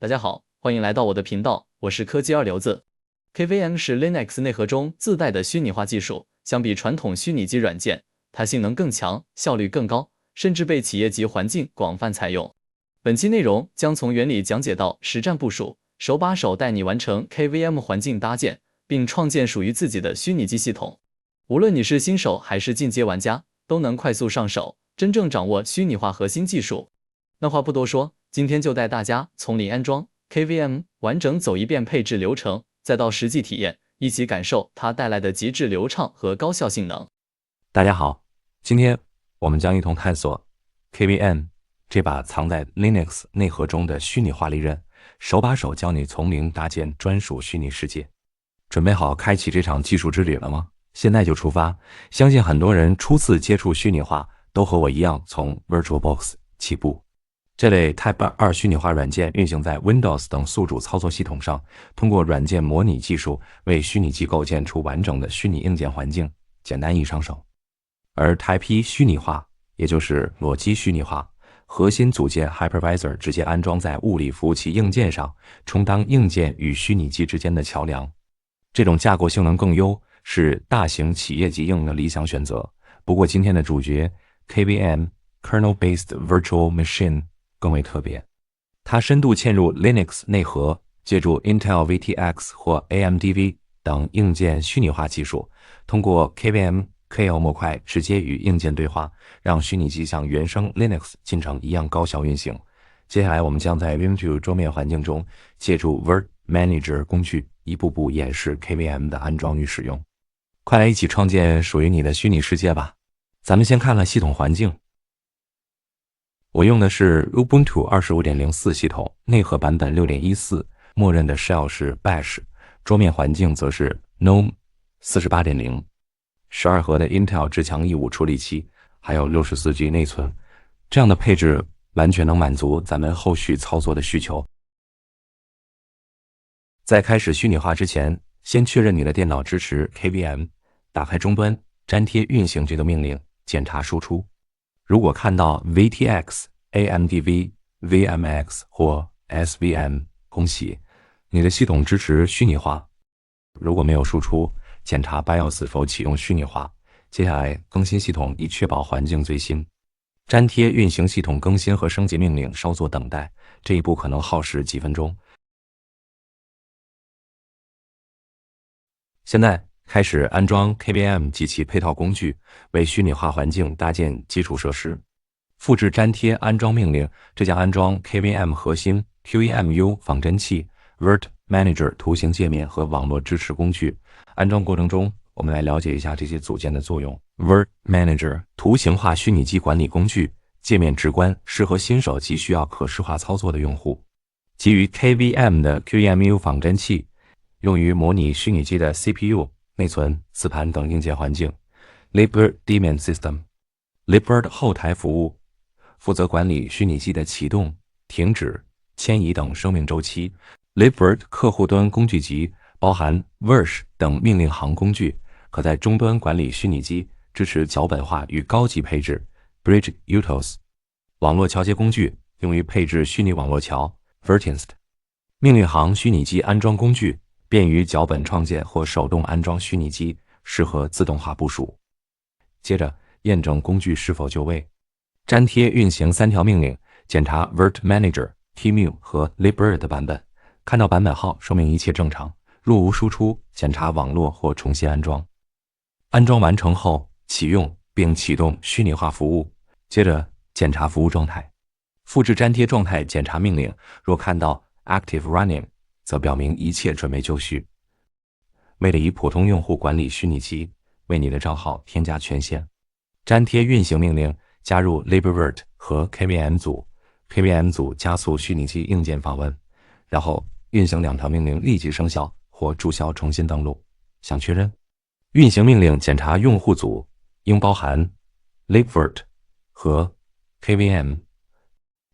大家好，欢迎来到我的频道，我是科技二流子。KVM 是 Linux 内核中自带的虚拟化技术，相比传统虚拟机软件，它性能更强，效率更高，甚至被企业级环境广泛采用。本期内容将从原理讲解到实战部署，手把手带你完成 KVM 环境搭建，并创建属于自己的虚拟机系统。无论你是新手还是进阶玩家，都能快速上手，真正掌握虚拟化核心技术。那话不多说，今天就带大家从零安装 KVM 完整走一遍配置流程，再到实际体验，一起感受它带来的极致流畅和高效性能。大家好，今天我们将一同探索 KVM 这把藏在 Linux 内核中的虚拟化利刃，手把手教你从零搭建专属虚拟世界。准备好开启这场技术之旅了吗？现在就出发！相信很多人初次接触虚拟化，都和我一样从 VirtualBox 起步。这类 Type 2虚拟化软件运行在 Windows 等宿主操作系统上，通过软件模拟技术为虚拟机构建出完整的虚拟硬件环境，简单易上手。而 Type 1虚拟化，也就是裸机虚拟化，核心组件 Hypervisor 直接安装在物理服务器硬件上，充当硬件与虚拟机之间的桥梁。这种架构性能更优，是大型企业级应用的理想选择。不过今天的主角 KVM Kernel-Based Virtual Machine 更为特别，它深度嵌入 Linux 内核，借助 Intel VTX 或 AMD-V 等硬件虚拟化技术，通过 KVM KL 模块直接与硬件对话，让虚拟机像原生 Linux 进程一样高效运行。接下来我们将在 Ubuntu 桌面环境中借助 Virt Manager 工具，一步步演示 KVM 的安装与使用。快来一起创建属于你的虚拟世界吧！咱们先看看系统环境。我用的是 Ubuntu 25.04 系统，内核版本 6.14， 默认的 Shell 是 Bash， 桌面环境则是 GNOME 48.0， 12核的 Intel 至强 E5 处理器，还有 64G 内存。这样的配置完全能满足咱们后续操作的需求。在开始虚拟化之前，先确认你的电脑支持 KVM， 打开终端，粘贴运行这个命令，检查输出。如果看到 VTX、AMD-V、VMX 或 SVM， 恭喜，你的系统支持虚拟化。如果没有输出，检查 BIOS 是否启用虚拟化。接下来更新系统，以确保环境最新。粘贴运行系统更新和升级命令，稍作等待，这一步可能耗时几分钟。现在开始安装 KVM 及其配套工具，为虚拟化环境搭建基础设施。复制粘贴安装命令，这将安装 KVM 核心 QEMU 仿真器、Virt Manager 图形界面和网络支持工具。安装过程中，我们来了解一下这些组件的作用。Virt Manager 图形化虚拟机管理工具，界面直观，适合新手及需要可视化操作的用户。基于 KVM 的 QEMU 仿真器，用于模拟虚拟机的 CPU、内存、磁盘等硬件环境。Libvirt Daemon System，Libvirt 后台服务负责管理虚拟机的启动、停止、迁移等生命周期。Libvirt 客户端工具集包含 Virsh 等命令行工具，可在终端管理虚拟机，支持脚本化与高级配置。Bridge Utos 网络桥接工具，用于配置虚拟网络桥。Virtinst 命令行虚拟机安装工具，便于脚本创建或手动安装虚拟机，适合自动化部署。接着验证工具是否就位，粘贴运行3条命令，检查 Virt Manager、QEMU 和 Libvirt 的版本，看到版本号说明一切正常，若无输出，检查网络或重新安装。安装完成后，启用并启动虚拟化服务，接着检查服务状态。复制粘贴状态检查命令，若看到 Active Running，则表明一切准备就绪。为了以普通用户管理虚拟机，为你的账号添加权限。粘贴运行命令，加入 Libvirt 和 KVM 组 ，KVM 组加速虚拟机硬件访问，然后运行2条命令立即生效或注销重新登录。想确认？运行命令检查用户组，应包含 Libvirt 和 KVM。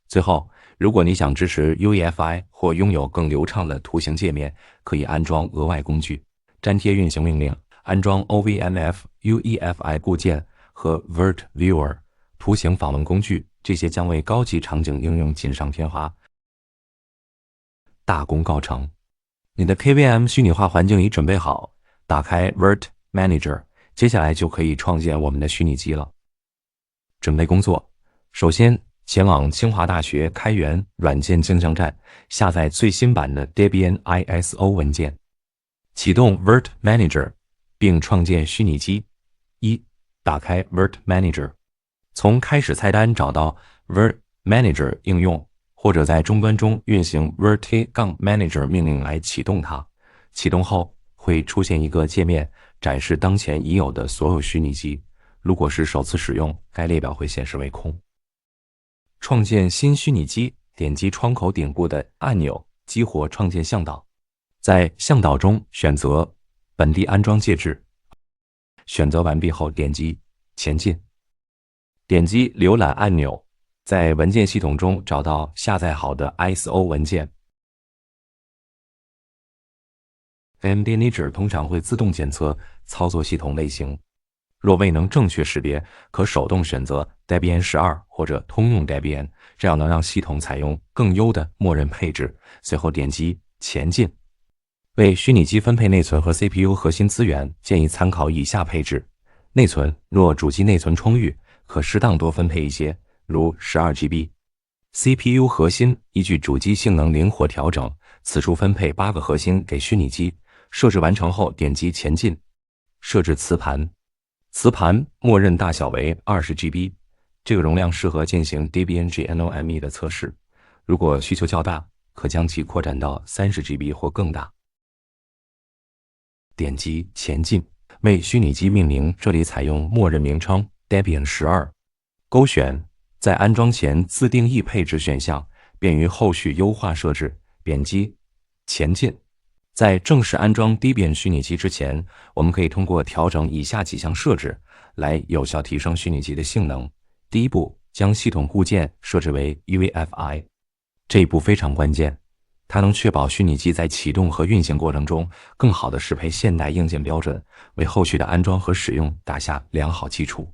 最后，如果你想支持 UEFI 或拥有更流畅的图形界面，可以安装额外工具。粘贴运行命令，安装 OVNF、UEFI 固件和 Virt Viewer 图形访问工具，这些将为高级场景应用锦上添花。大功告成。你的 KVM 虚拟化环境已准备好，打开 Virt Manager， 接下来就可以创建我们的虚拟机了。准备工作，首先前往清华大学开源软件镜像站，下载最新版的 Debian ISO 文件，启动 Virt Manager， 并创建虚拟机。打开 Virt Manager， 从开始菜单找到 Virt Manager 应用，或者在终端中运行 virt-manager 命令来启动它。启动后会出现一个界面，展示当前已有的所有虚拟机。如果是首次使用，该列表会显示为空。创建新虚拟机，点击窗口顶部的按钮，激活创建向导。在向导中选择本地安装介质。选择完毕后点击前进，点击浏览按钮，在文件系统中找到下载好的 ISO 文件。Manager 通常会自动检测操作系统类型，若未能正确识别，可手动选择 Debian 12或者通用 Debian， 这样能让系统采用更优的默认配置。随后点击前进。为虚拟机分配内存和 CPU 核心资源，建议参考以下配置。内存，若主机内存充裕，可适当多分配一些，如 12GB。CPU 核心，依据主机性能灵活调整，此处分配8个核心给虚拟机。设置完成后点击前进。设置磁盘，磁盘默认大小为 20GB， 这个容量适合进行 Debian GNOME 的测试。如果需求较大，可将其扩展到 30GB 或更大。点击前进，为虚拟机命名，这里采用默认名称 Debian 12。勾选在安装前自定义配置选项，便于后续优化设置。点击前进。在正式安装 Debian 虚拟机之前，我们可以通过调整以下几项设置来有效提升虚拟机的性能。第一步，将系统固件设置为 UEFI， 这一步非常关键，它能确保虚拟机在启动和运行过程中更好地适配现代硬件标准，为后续的安装和使用打下良好基础。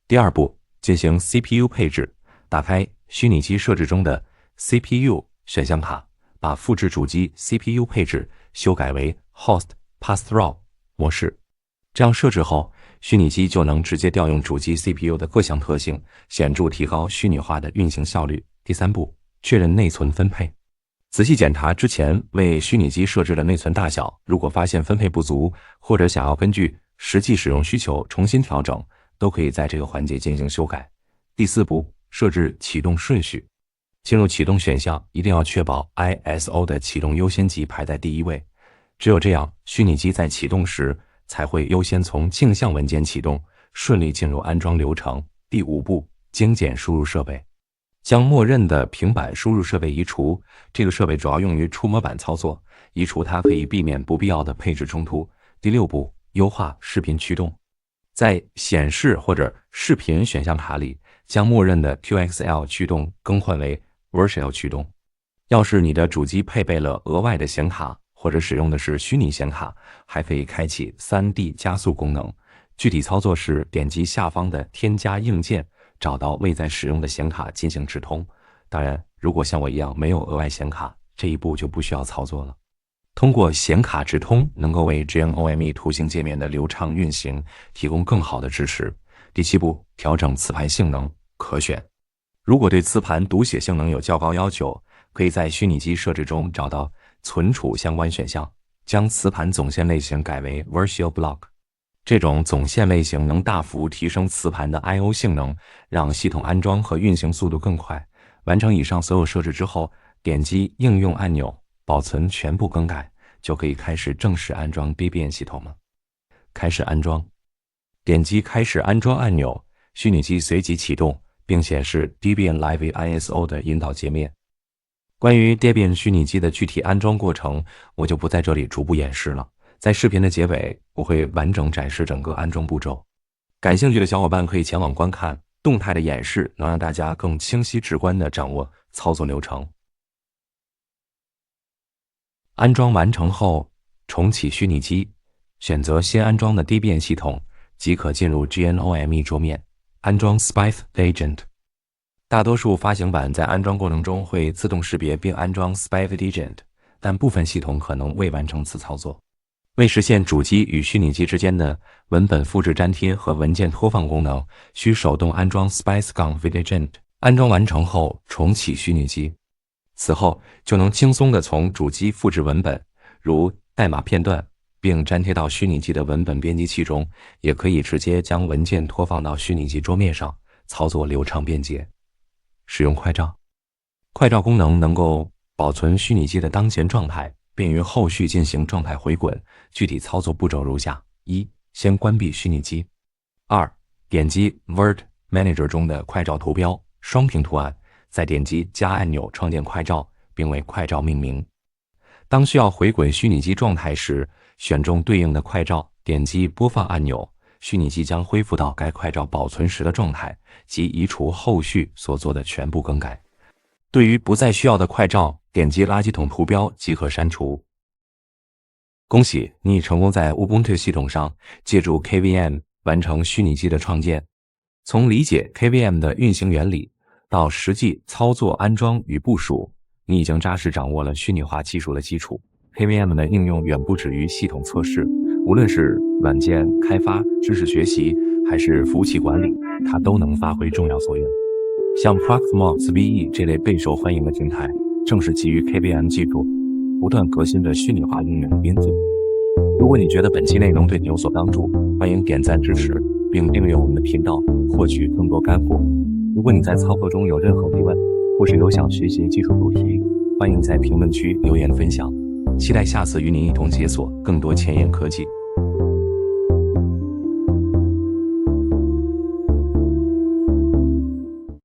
第二步，进行 CPU 配置，打开虚拟机设置中的 CPU 选项卡，把复制主机 CPU 配置修改为 Host Pass-Through 模式。这样设置后，虚拟机就能直接调用主机 CPU 的各项特性，显著提高虚拟化的运行效率。第三步，确认内存分配。仔细检查之前为虚拟机设置的内存大小，如果发现分配不足，或者想要根据实际使用需求重新调整，都可以在这个环节进行修改。第四步，设置启动顺序。进入启动选项，一定要确保 ISO 的启动优先级排在第一位，只有这样，虚拟机在启动时才会优先从镜像文件启动，顺利进入安装流程。第五步，精简输入设备。将默认的平板输入设备移除，这个设备主要用于触摸板操作，移除它可以避免不必要的配置冲突。第六步，优化视频驱动。在显示或者视频选项卡里，将默认的 QXL 驱动更换为 Virtual 驱动。要是你的主机配备了额外的显卡，或者使用的是虚拟显卡，还可以开启 3D 加速功能。具体操作时，点击下方的添加硬件，找到未在使用的显卡进行直通。当然，如果像我一样没有额外显卡，这一步就不需要操作了。通过显卡直通，能够为 GNOME 图形界面的流畅运行提供更好的支持。第七步，调整磁盘性能，可选。如果对磁盘读写性能有较高要求，可以在虚拟机设置中找到存储相关选项，将磁盘总线类型改为 Virtual Block。这种总线类型能大幅提升磁盘的 I/O 性能，让系统安装和运行速度更快。完成以上所有设置之后，点击应用按钮，保存全部更改，就可以开始正式安装 Debian 系统了。开始安装，点击开始安装按钮，虚拟机随即启动，并显示 Debian Live ISO 的引导界面。关于 Debian 虚拟机的具体安装过程，我就不在这里逐步演示了。在视频的结尾，我会完整展示整个安装步骤。感兴趣的小伙伴可以前往观看，动态的演示能让大家更清晰直观地掌握操作流程。安装完成后，重启虚拟机，选择新安装的 Debian 系统，即可进入 GNOME 桌面，安装 Spice Agent。大多数发行版在安装过程中会自动识别并安装 Spice Agent，但部分系统可能未完成此操作。为实现主机与虚拟机之间的文本复制粘贴和文件拖放功能，需手动安装 Spice-Vigilante。安装完成后，重启虚拟机，此后就能轻松地从主机复制文本，如代码片段，并粘贴到虚拟机的文本编辑器中，也可以直接将文件拖放到虚拟机桌面上，操作流畅便捷。使用快照，快照功能能够保存虚拟机的当前状态，便于后续进行状态回滚。具体操作步骤如下：一、先关闭虚拟机；二、点击 Word Manager 中的快照图标双屏图案，再点击加按钮创建快照，并为快照命名。当需要回滚虚拟机状态时，选中对应的快照，点击播放按钮，虚拟机将恢复到该快照保存时的状态，即移除后续所做的全部更改。对于不再需要的快照，点击垃圾桶图标即可删除。恭喜你已成功在 Ubuntu 系统上借助 KVM 完成虚拟机的创建。从理解 KVM 的运行原理到实际操作安装与部署，你已经扎实掌握了虚拟化技术的基础。KVM 的应用远不止于系统测试，无论是软件开发、知识学习还是服务器管理，它都能发挥重要作用。像 Proxmox VE 这类备受欢迎的平台，正是基于 KVM 技术不断革新的虚拟化应用的边界。如果你觉得本期内容对你有所帮助，欢迎点赞支持，并订阅我们的频道，获取更多干货。如果你在操作中有任何疑问，或是有想学习技术主题，欢迎在评论区留言分享。期待下次与你一同解锁更多前沿科技。